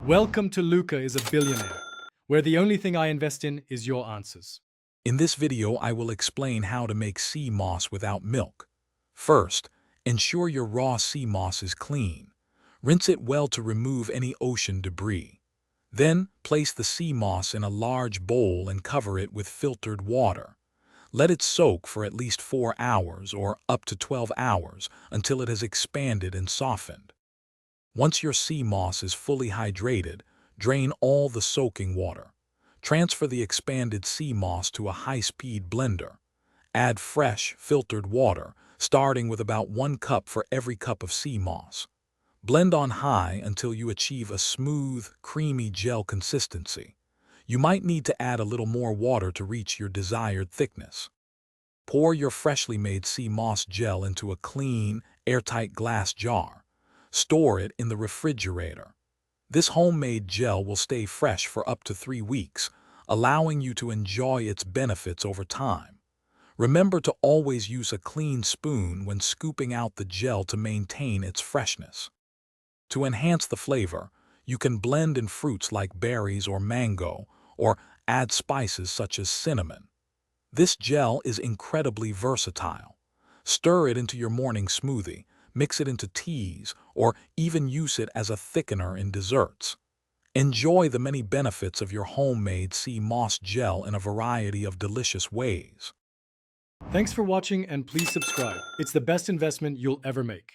Welcome to Luca is a Billionaire, where the only thing I invest in is your answers. In this video, I will explain how to make sea moss without milk. First, ensure your raw sea moss is clean. Rinse it well to remove any ocean debris. Then, place the sea moss in a large bowl and cover it with filtered water. Let it soak for at least 4 hours or up to 12 hours until it has expanded and softened. Once your sea moss is fully hydrated, drain all the soaking water. Transfer the expanded sea moss to a high-speed blender. Add fresh, filtered water, starting with about 1 cup for every cup of sea moss. Blend on high until you achieve a smooth, creamy gel consistency. You might need to add a little more water to reach your desired thickness. Pour your freshly made sea moss gel into a clean, airtight glass jar. Store it in the refrigerator. This homemade gel will stay fresh for up to 3 weeks, allowing you to enjoy its benefits over time. Remember to always use a clean spoon when scooping out the gel to maintain its freshness. To enhance the flavor, you can blend in fruits like berries or mango, or add spices such as cinnamon. This gel is incredibly versatile. Stir it into your morning smoothie, mix it into teas, or even use it as a thickener in desserts. Enjoy the many benefits of your homemade sea moss gel in a variety of delicious ways. Thanks for watching and please subscribe. It's the best investment you'll ever make.